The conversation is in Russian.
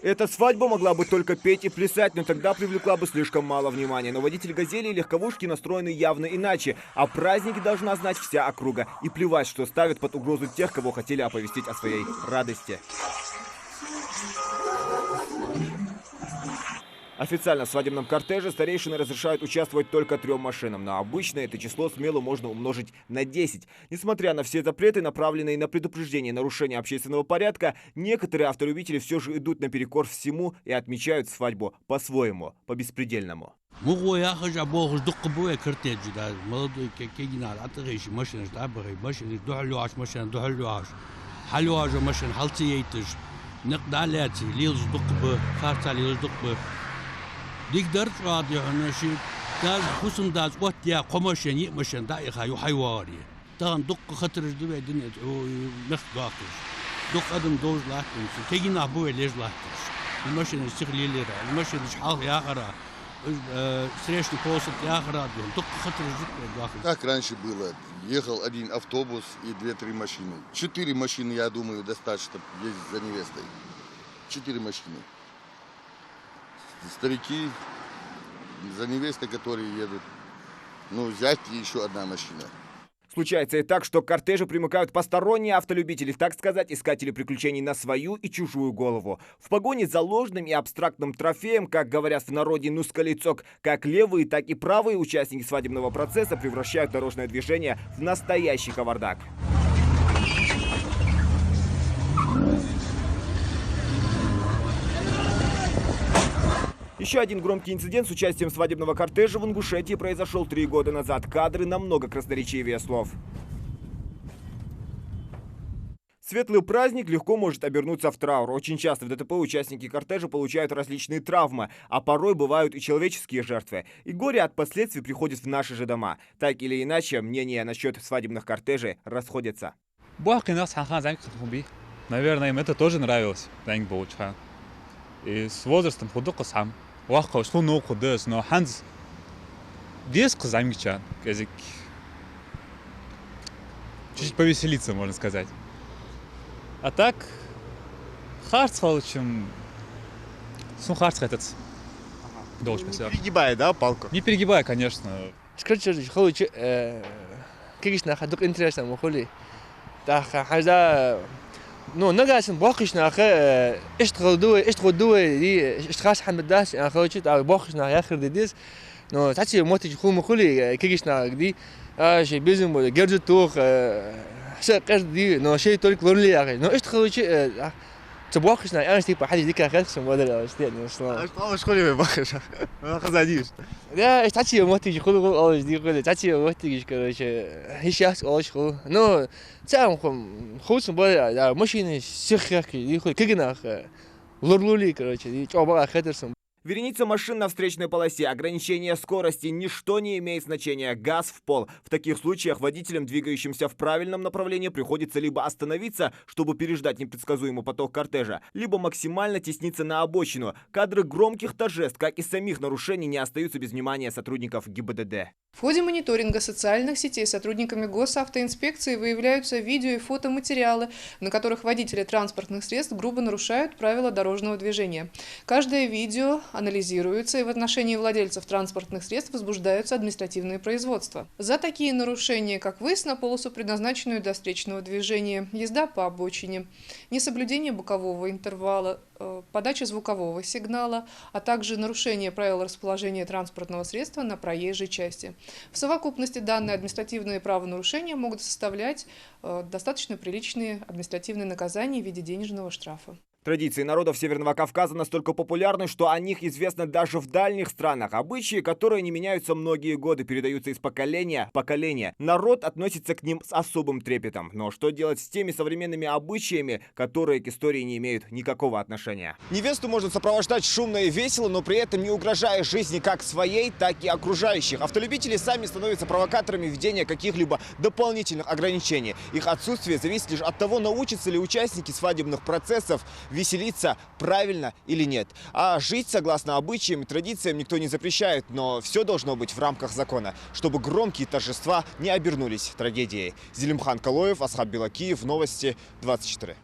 Эта свадьба могла бы только петь и плясать, но тогда привлекла бы слишком мало внимания. Но водители «Газели» и легковушки настроены явно иначе. А праздники должна знать вся округа. И плевать, что ставят под угрозу тех, кого хотели оповестить о своей радости. Официально в свадебном кортеже старейшины разрешают участвовать только 3 машинам, но обычно это число смело можно умножить на 10. Несмотря на все запреты, направленные на предупреждение нарушения общественного порядка, некоторые автолюбители все же идут наперекор всему и отмечают свадьбу по-своему, по-беспредельному. Дигдар радио наши даз хусун даз вот я комошен и машин да их аю хайвари тан дук хатр дубе динет нах дакш дук адам доз лахтин тегина бу леж лахтин машин стиглилер машин шхал я гара срежный пост я гара дук хатр дубе. Как раньше было, ехал один автобус и 2-3 машины. 4 машины, я думаю, достаточно ездить за невестой. 4 машины. Старики, за невестой, которые едут, взять и еще одна машина. Случается и так, что к кортежу примыкают посторонние автолюбители, так сказать, искатели приключений на свою и чужую голову. В погоне за ложным и абстрактным трофеем, как говорят в народе нускалицок, как левые, так и правые участники свадебного процесса превращают дорожное движение в настоящий кавардак. Еще один громкий инцидент с участием свадебного кортежа в Ингушетии произошел 3 года назад. Кадры намного красноречивее слов. Светлый праздник легко может обернуться в траур. Очень часто в ДТП участники кортежа получают различные травмы, а порой бывают и человеческие жертвы. И горе от последствий приходит в наши же дома. Так или иначе, мнения насчет свадебных кортежей расходятся. Наверное, им это тоже нравилось. И с возрастом худока сам. Вахка что но худос, но ханз деск замечан, язык. Чуть повеселиться, можно сказать. А так, харц чем харц этот. Не перегибая, да, палку? Не перегибая, конечно. Скажите, как ходок интересно, мы холи. Так, хаза. نجاسم باقيشنا أخي اشتغلوا دي اشتغاس حمد داس أخي شيء تاع باقيشنا يا آخر ديس تعطي موتي خو مخولي كيشنا دي شيء بيزم ولا جرد توخ شيء قرد دي شيء تورك لونلي أخي اشتغلوا شيء تباقيشنا أنا شيء بحد ديك أخي سم ولا استنى أصلا مش خلي باقيش ما خزانيش لا تعطي موتي خلوا أول دي خلوا تعطي موتي كذا هيش ياس أول خو تعرف خوص بقى ماشين سخيك يخل كجنا لورلولي كذا دي جوابا خدرسم. Вереница машин на встречной полосе, ограничение скорости, ничто не имеет значения, газ в пол. В таких случаях водителям, двигающимся в правильном направлении, приходится либо остановиться, чтобы переждать непредсказуемый поток кортежа, либо максимально тесниться на обочину. Кадры громких торжеств, как и самих нарушений, не остаются без внимания сотрудников ГИБДД. В ходе мониторинга социальных сетей сотрудниками госавтоинспекции выявляются видео и фотоматериалы, на которых водители транспортных средств грубо нарушают правила дорожного движения. Каждое видео анализируется, и в отношении владельцев транспортных средств возбуждаются административные производства. За такие нарушения, как выезд на полосу, предназначенную для встречного движения, езда по обочине, несоблюдение бокового интервала, подача звукового сигнала, а также нарушение правил расположения транспортного средства на проезжей части. В совокупности данные административные правонарушения могут составлять достаточно приличные административные наказания в виде денежного штрафа. Традиции народов Северного Кавказа настолько популярны, что о них известно даже в дальних странах. Обычаи, которые не меняются многие годы, передаются из поколения в поколение. Народ относится к ним с особым трепетом. Но что делать с теми современными обычаями, которые к истории не имеют никакого отношения? Невесту можно сопровождать шумно и весело, но при этом не угрожая жизни как своей, так и окружающих. Автолюбители сами становятся провокаторами введения каких-либо дополнительных ограничений. Их отсутствие зависит лишь от того, научатся ли участники свадебных процессов веселиться правильно или нет. А жить согласно обычаям и традициям никто не запрещает, но все должно быть в рамках закона, чтобы громкие торжества не обернулись трагедией. Зелимхан Калоев, Асхаб Белакиев, Новости 24.